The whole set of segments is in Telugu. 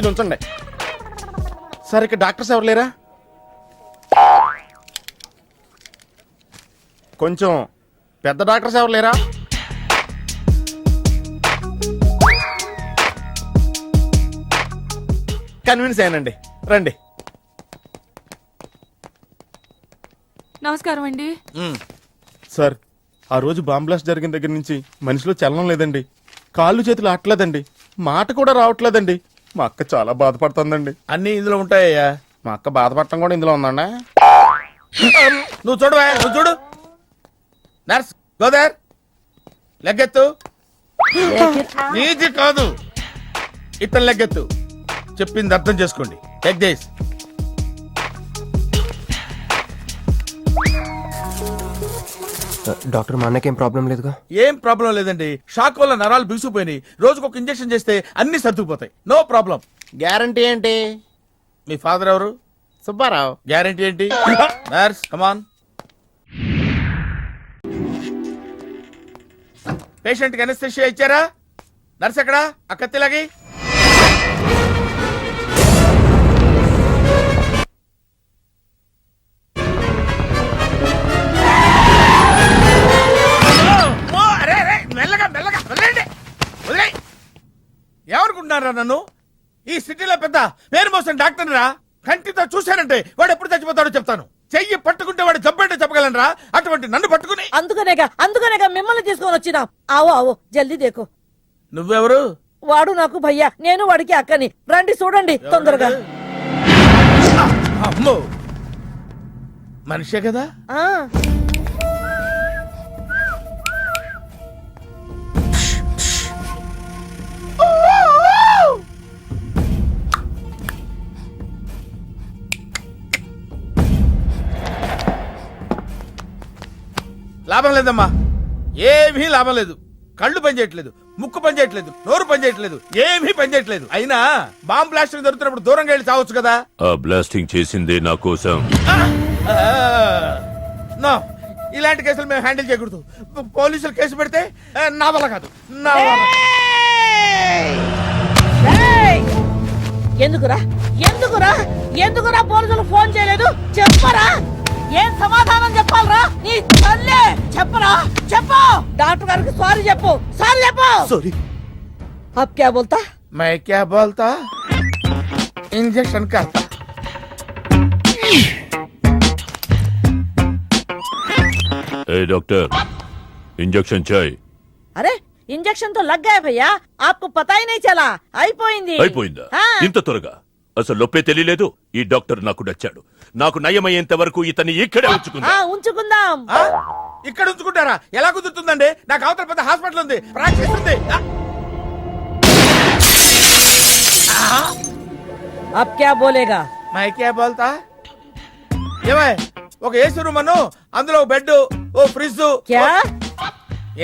ఇది ఉంచండి. సార్ ఇక్కడ డాక్టర్స్ ఎవరు లేరా? కొంచెం పెద్ద డాక్టర్స్ ఎవరు లేరా? కన్విన్స్ అయ్యానండి, రండి. నమస్కారం అండి. సార్ ఆ రోజు బాంబ్ బ్లాస్ట్ జరిగిన దగ్గర నుంచి మనిషిలో చలనం లేదండి, కాళ్ళు చేతులు ఆటలేదండి, మాట కూడా రావట్లేదండి. మా అక్క చాలా బాధపడుతుందండి. అన్ని ఇందులో ఉంటాయ్యా. మా అక్క బాధపడటం కూడా ఇందులో ఉందండి. నువ్వు చూడు, నువ్వు చూడు. నర్స్ గోదర్, లెగ్గెత్తు. నీది కాదు, ఇతను లెగ్గెత్తు. చెప్పింది అర్థం చేసుకోండి. Take this. డాక్టర్ మా అన్నకేం ప్రాబ్లం లేదుగా? ఏం ప్రాబ్లం లేదండి. షాక్ వల్ల నరాలు బిగుసిపోయినాయి. రోజుకు ఒక ఇంజెక్షన్ చేస్తే అన్ని సర్దుకుపోతాయి. No problem. గ్యారంటీ ఏంటి? మీ ఫాదర్ ఎవరు? సుబ్బారావు. గ్యారంటీ ఏంటి? నర్స్ కమాన్. పేషెంట్ కి అనస్థిషియా ఇచ్చారా? నర్స్ ఎక్కడా? ఆ కత్తిలాగి. మెల్లగా మెల్లగా వదిలేండి, వదిలే. ఏమనుకుంటున్నారా నన్ను? ఈ సిటీలో పెద్ద పేరు మోసం డాక్టర్ రా. కంటితో చూశానంటే వాడు ఎప్పుడు చచ్చిపోతాడో చెప్తాను. చెయ్యి పట్టుకుంటే వాడు జబ్బేంటో చెప్పగలనరా? అటువంటి నన్ను పట్టుకుని. అందుకనేగా మిమ్మల్ని తీసుకొని వచ్చినాం. ఆవో ఆవో జల్దీ దేకో. నువ్వెవరు? వాడు నాకు భయ్యా, నేను వాడికి అక్కని. రండి చూడండి తొందరగా. అమ్మో, మనిషే కదా. ఆ లాభం లేదమ్మా, ఏమీ లాభం లేదు. కళ్ళు పనిచేయట్లేదు, ముక్కు పనిచేయట్లేదు, నోరు పనిచేయట్లేదు, ఏమీ పనిచేయట్లేదు. అయినా బాంబ్ బ్లాస్టింగ్ జరుగుతున్నప్పుడు దూరంగా వెళ్ళి చావచ్చు కదా. ఆ బ్లాస్టింగ్ చేసిందే నా కోసం. నో, ఇలాంటి కేసులు మేము హ్యాండిల్ చేయకూడదు. పోలీసులు కేసు పెడితే నా వల్ల కాదు, నా వల్ల. ఎందుకురా ఎందుకురా ఎందుకురా పోలీసులు ఫోన్ చేయలేదు? చెప్పరా, ఏం సమాధానం చెప్పాలరా? నీ తల్లే చెప్పరా, చెప్పు. డాక్టర్ గారికి సారీ చెప్పు, సారీ చెప్పు. సారీ. అబ్ క్యా బోల్తా? मैं क्या बोलता? इंजेक्शन करता. ए डॉक्टर, इंजेक्शन चाहिए. అరే ఇంజెక్షన్ తో లగ్ గయా భయ్యా, ఆప్కు పతా హీ నహీ చలా. అయిపోయింది. అయిపోయిందా? ఇంత త్వరగా? అసలు నొప్పే తెలియలేదు. ఈ డాక్టర్ నాకు నచ్చాడు. నాకు నయమయ్యేంత వరకు ఇతన్ని ఇక్కడే ఉంచుకుందాం. ఇక్కడ ఉంచుకుంటారా? ఎలా కుదురుతుందండి? నాకు అవతల పెద్ద హాస్పిటల్ ఉంది, ప్రాక్టీస్ ఉంది. అబ్ క్యా బోలేగా? मैं क्या बोलता? ఏమై, ఒక ఏసీ రూమ్ అను, అందులో ఒక బెడ్, ఓ ఫ్రిడ్జ్. క్యా?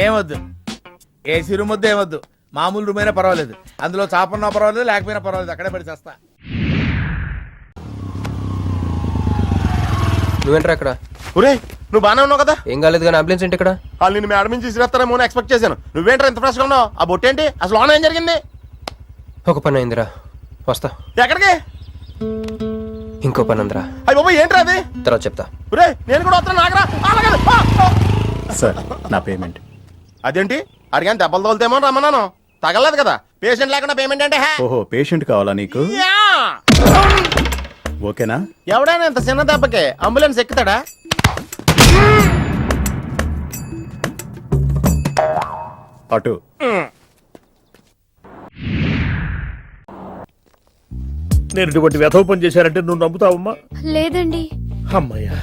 ఏమొద్దు, ఏసీ రూమ్ వద్దు, ఏమొద్దు. మామూలు రూమ్ అయినా పర్వాలేదు. అందులో చాపన్నా పర్వాలేదు, లేకపోయినా పర్వాలేదు. అక్కడే పడి చేస్తా. నువ్వేంట్రా అక్కడ? ఒరే నువ్వు బానే ఉన్నావు కదా? ఏం కాలేదు కానీ అంబులెన్స్ ఏంటి ఇక్కడ? వాళ్ళు నిన్ను మేడం నుంచి తీసుకురేస్తారేమో అని ఎక్స్పెక్ట్ చేశాను. నువ్వేంట్రా ఇంత ఫ్రెష్గా ఉన్నావు? ఆ బొట్టేంటి? అసలు లోన ఏం జరిగింది? ఒక పని అయిందిరా, వస్తా. ఎక్కడికి? ఇంకో పని ఉందిరా. అయ్యి బాబా ఏంట్రా అది? తర్వాత చెప్తా. ఒరే నేను కూడా వస్తాను, నాగరా. సార్ నా పేమెంట్. అదేంటి అడిగాను, దెబ్బలు తోలుతేమో రమ్మన్నాను. తగలలేదు కదా. పేషెంట్ లేకుండా పేమెంట్ అంటే? ఓహో పేషెంట్ కావాలా నీకు? ఓకేనా? ఎవడైనా ఇంత చిన్న దెబ్బకి అంబులెన్స్ ఎక్కుతాడా? అటు నేను ఇటువంటి వ్యధవ పని చేశానంటే నువ్వు నమ్ముతావమ్మా? లేదండి. అమ్మయ్యా,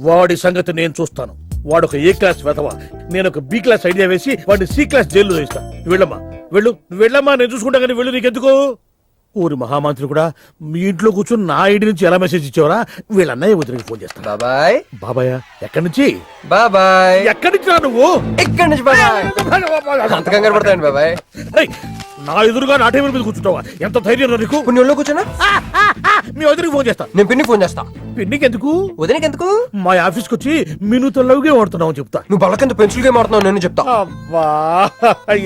వాడి సంగతి నేను చూస్తాను. వాడు ఒక ఏ క్లాస్ వెధవ, నేను ఒక బి క్లాస్ ఐడియా వేసి వాడిని సి క్లాస్ జైల్లో వేస్తా. వెళ్ళమ్మా, వెళ్ళు, వెళ్ళమ్మా, నేను చూసుకుంటా. కానీ వెళ్ళు, నీకెందుకు? ఊరి మహామంత్రి కూడా మీ ఇంట్లో కూర్చొని నా ఐడి నుంచి ఎలా మెసేజ్ ఇచ్చావరా? వీళ్ళ అన్నయ్య వదిలికి ఫోన్ చేస్తా. బాబాయ్. బాబాయ్ ఎక్కడి నుంచి? బాబాయ్. ఎక్కడి నుంచి రా నువ్వు? ఇక్కడి నుంచి బాబాయ్. అంత కంగారు పడతాయండి బాబాయ్. నా ఎదురుగా నా టేబుల్ మీద కూర్చుంటావా? ఎంత ధైర్యం రా నీకు? ఇప్పుడు నువ్వు కూర్చున్నా మీ వదిలికి ఫోన్ చేస్తా. నేను పిన్ని ఫోన్ చేస్తా. పిన్నికి ఎందుకు? వదినకి ఎందుకు? మా ఆఫీస్కి వచ్చి మీనుతో లవ్గే వాడుతున్నావు చెప్తా. నువ్వు బళ్ళకింత పెన్సిల్ గేమ్ ఆడుతున్నావు నేను చెప్తా. అబ్బా,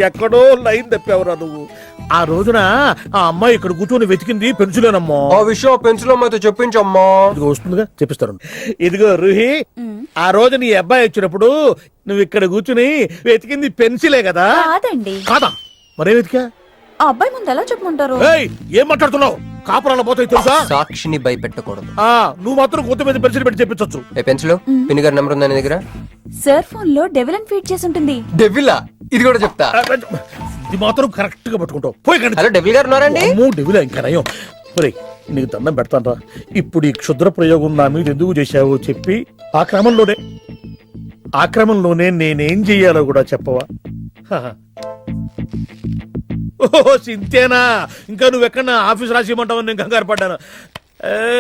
ఎక్కడో లైన్ తప్పావురా నువ్వు. ఆ రోజున ఆ అమ్మాయి ఇక్కడ కూర్చొని వెతికింది పెన్సిలేనమ్మా. ఆ విషయం పెన్సిల్ అమ్మాయితో చెప్పించమ్మా. ఇదిగో వస్తుందిగా, చెప్పిస్తాను. ఇదిగో రూహి, ఆ రోజు నీ అబ్బాయి వచ్చినప్పుడు నువ్వు ఇక్కడ కూర్చుని వెతికింది పెన్సిలే కదా? కాదండి. కాదా? మరే వెతికా? ఆ అబ్బాయి ముందు ఎలా చెప్పమంటారు? ఏయ్, ఏం మాట్లాడుతున్నావు? కాపురాల పోతాయి తెలుసా? సాక్షిని భయపెట్టకూడదు. నువ్వు మాత్రం కొత్త మీద పెన్సిల్ పెట్టి చెప్పించొచ్చు. ఏ పెన్సిల్ పిన్ని గారి నెంబర్ ఉందా నీ దగ్గర? సార్ ఫోన్ లో డెవిల్ అని ఫీడ్ చేసి ఉంటుంది. డెవిలా? ఇది కూడా చెప్తా. ఇది మాత్రం కరెక్ట్ గా పట్టుకుంటావు. పోయి కండి. హలో డెవిల్ గారు ఉన్నారండి? అమ్మో, డెవిలా ఇంకా నయం. ఒరేయ్, నీకు దండం పెడతానరా. ఇప్పుడు ఈ క్షుద్ర ప్రయోగం నా మీద ఎందుకు చేశావో చెప్పి ఆ క్రమంలోనే నేనేం చెయ్యాలో కూడా చెప్పవా? ఓహో, సింతేనా? ఇంకా నువ్వెక్కడ ఆఫీస్ రాసి ఇవ్వమంటావు? నేను కంగారు పడ్డాను.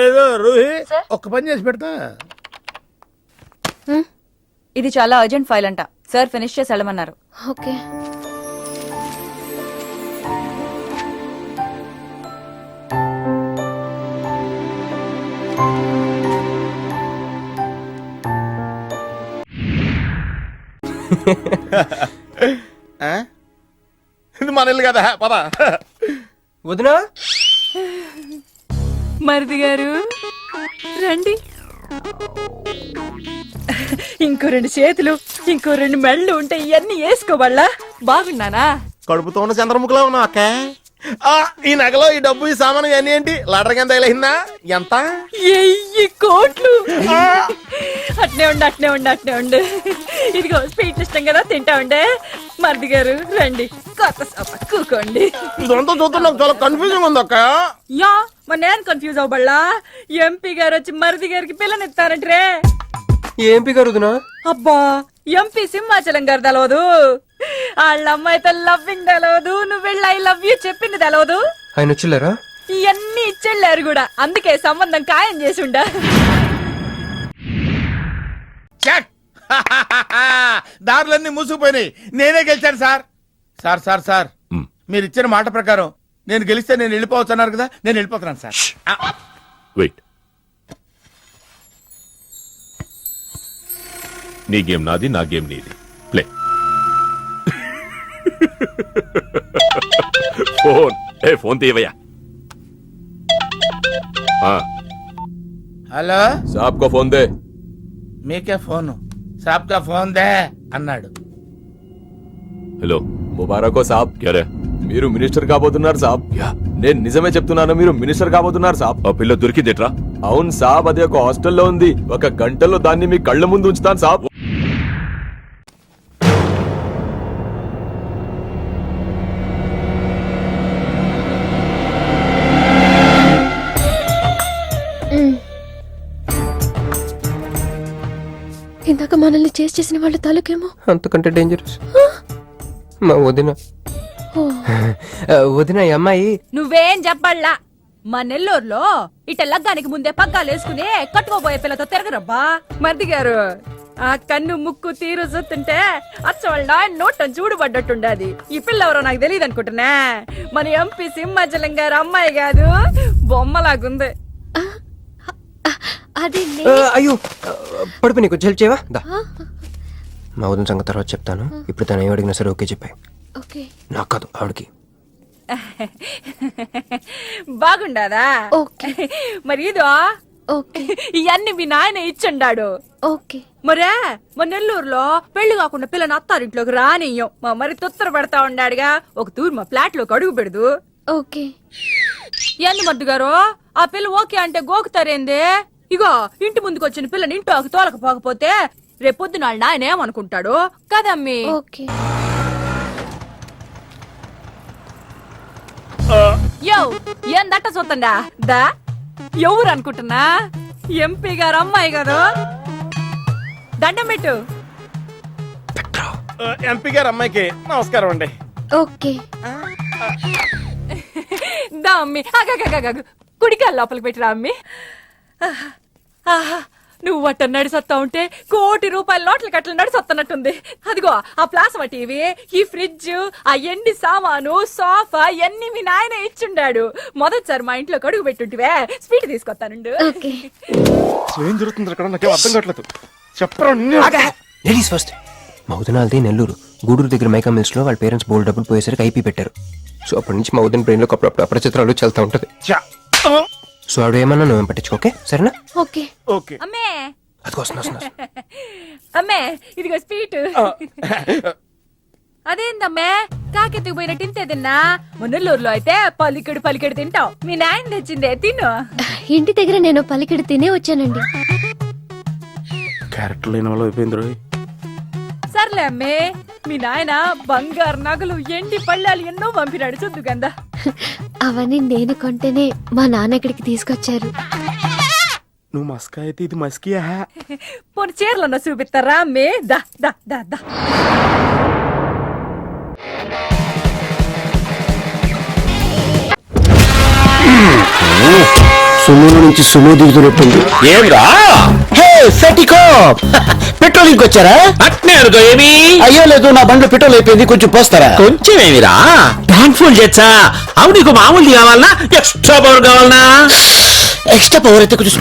ఏదో రూహి, ఒక్క పని చేసి పెడతా. ఇది చాలా అర్జెంట్ ఫైల్ అంట. సార్ ఫినిష్ చేసి వెళ్ళమన్నారు. ఓకే. ఇది మన ఇల్లు కదా, పద. వదినా మరిది గారు రండి. ఇంకో 2 చేతులు, ఇంకో 2 మెళ్ళు ఉంటే ఇవన్నీ వేసుకోవాళ్ళ. బాగున్నానా? కడుపుతో ఉన్న చంద్రముఖిలో ఉన్నావు అక్క. ఈ నగలో ఈ డబ్బు ఈ సామాను ఇవన్నీ ఏంటి? లడర్ కింద తగిలిందా? ఎంత? 1000 కోట్లు. అట్నే ఉండు. ఇదిగో స్వీట్ ఇష్టం కదా, తింటా ఉండే. మరిది గారు రండి, కొత్త సోఫా కూకోండి. ఇదంతా చూస్తే నాకు చాలా కన్ఫ్యూజింగ్ ఉంది అక్క. యా, మరి నేను కన్ఫ్యూజ్ అవ్వబల్లా. ఎంపీ గారు వచ్చి మరిది గారికి పిల్లనిస్తారంటే. ఏంపి గారు వదినా? అబ్బా, ఎంపీ సింహాచలం గారు తెలవదు, వాళ్ళ అమ్మాయితో లవ్వింగ్ తెలవదు, నువ్వు వెళ్ళి ఐ లవ్ యూ చెప్పింది తెలవదు. ఆయన వచ్చిల్లారా? ఇవన్నీ ఇచ్చెళ్ళారు కూడా, అందుకే సంబంధం ఖాయం చేసి ఉండా. చెక్. దారులన్నీ మూసుకుపోయినాయి. నేనే గెలిచాను సార్. సార్ మీరు ఇచ్చిన మాట ప్రకారం నేను గెలిస్తే నేను వెళ్ళిపోవచ్చు అన్నారు కదా, నేను వెళ్ళిపోతున్నాను సార్. వెయిట్. నీ గేమ్ నాది, నా గేమ్ నీది. ప్లే. ఫోన్ తీయవయ్యా. హలో, సాబ్ కో ఫోన్ దే. మీకే ఫోను. సాబ్ కా ఫోన్ దే అన్నాడు. హలో, ముబారకో సాబ్. క్యారే? మీరు మినిస్టర్ కాబోతున్నారు సాబ్. నేను నిజమే చెప్తున్నాను, మీరు మినిస్టర్ కాబోతున్నారు సాబ్. ఆ పిల్ల దొరికిందేట్రా? అవును సాబ్, అది ఒక హాస్టల్లో ఉంది. 1 గంటలో దాన్ని మీ కళ్ళ ముందు ఉంచుతాను సాబ్. ఇందాక మనల్ని చేసిన వాళ్ళ తాలూకేమో. అంతకంటే డేంజరస్ మా వదిన. వదిన ఈ అమ్మాయి. నువ్వేం చెప్పాలా? మా నెల్లూరులో ఇట లగ్గానికి ముందే పగ్గాలు వేసుకుని కట్టుకోబోయే పిల్లతో తిరగరబ్బా. మరిది గారు, ఆ కన్ను ముక్కు తీరు చూస్తుంటే అచ్చవాళ్ళ నోట చూడుబడ్డట్టుండది. ఈ పిల్ల ఎవరో నాకు తెలియదు అనుకుంటున్నా. మన ఎంపీ సింహాచలం గారు అమ్మాయి కాదు, బొమ్మలాగుంది. అది అయ్యో పడుపు, నీకు జల్ చేయవా? దా, మా వదిన సంగతి తర్వాత చెప్తాను. ఇప్పుడు తను ఏం అడిగినా సరే ఓకే చెప్పాయి. ఓకే. నాకు కాదు, ఆవిడకి. బాగుండాదా? ఓకే. మరి ఇదో ఓకే. ఇవన్నీ మీ నాయన ఇచ్చుండాడు. ఓకే. మరే మా నెల్లూరులో పెళ్లి కాకుండా పిల్లని అత్తారింట్లోకి రానియ్యం. మా మరి తొత్తర పడతా ఉండాడుగా, ఒక తూరు మా ఫ్లాట్ లోకి అడుగు పెడదు. ఓకే. ఎందు మద్దు గారు, ఆ పిల్ల ఓకే అంటే గోకుతారేందే? ఇగో ఇంటి ముందుకు వచ్చిన పిల్లని ఇంట్లోకి తోలకపోకపోతే రేపొద్దున వాళ్ళ నాయన ఏమనుకుంటాడు కదమ్మీ? ఓకే. యో, ఏం దట్ట చూతండా దా? ఎవరు అనుకుంటున్నా? ఎంపీ గారు అమ్మాయి కదా. దండం పెట్టు. ఎంపీ గారు అమ్మాయికి నమస్కారం అండి. ఓకే. దా అమ్మి, కుడికాలు లోపలికి పెట్టిరా అమ్మి. నువ్వు అట్ట నడిసొత్తా ఉంటే ₹1 కోటి నోట్ల కట్టలు నడిసొత్తనట్టుంది. అదిగో ఆ ప్లాస్మా టీవీ, ఈ ఫ్రిడ్జ్, ఆ ఎండి సామాను, సోఫా ఎన్ని మీ నాయన ఇచ్చుండాడు. మొదటిసారి మా ఇంట్లో కడుగు పెట్టుంటివే, స్వీట్ తీసుకొస్తానుండు. ఓకే. ఏం జరుగుతుంది అక్కడ నాకేం అర్థం కావట్లేదు. చెప్పరా లేడీస్ ఫస్ట్. మౌదనాల్ది నెల్లూరు. గూడూరు దగ్గర మైకా మిల్స్ లో వాళ్ళ పేరెంట్స్ బోల్డ్ డబ్బులు పోయేసరికి ఐపీ పెట్టారు. సో అప్పటి నుంచి మౌదన్ బ్రెయిన్ లో అప్పుడప్పుడు అపరిచిత్రాలు చల్తా ఉంటది. సో ఆవిడ ఏమన్నా నువ్వేం పట్టించుకోకే, సరేనా? ఓకే. ఓకే. అమ్మే అది వస్తున్నా. అమ్మే ఇదిగో స్వీట్. అదేందమ్మే కాకెత్తుకు పోయినట్టు ఇంతే తిన్నా. మున్నెల్లూరులో అయితే పలికెడు తింటావు. మీ నాయన తెచ్చిందే తిను. ఇంటి దగ్గర నేను పలికిడి తినే వచ్చానండి. క్యారెక్టర్ లేని వాళ్ళు అయిపోయింది రోయ్. సర్లే అమ్మే, మీ నాయన బంగారు నగలు, ఎండి పళ్ళాలు ఎన్నో పంపినాడు చూద్దు గందా. అవన్నీ నేను కొంటేనే మా నాన్న ఇక్కడికి తీసుకొచ్చారు. నువ్వు మస్కా అయితే ఇది మస్కియా? పోనీ చీరలన్నా చూపిస్తారా అమ్మే? దా దా దా దా. సుమో నుంచి సుమో దిగుతున్నట్టుంది. ఏమిరా పెట్రోల్ ఇంకొచ్చారా? అట్నే అనుకో. ఏమి? అయ్యో లేదు, నా బండ్లో పెట్రోల్ అయిపోయింది, కొంచెం పోస్తారా? కొంచెం ఏమిరా? ట్యాంక్ ఫుల్ చేచ్చా? అవును, నీకు మామూలు కావాలనా ఎక్స్ట్రా పవర్ కావాలనా? ఎక్స్ట్రా పవర్ అయితే కొంచెం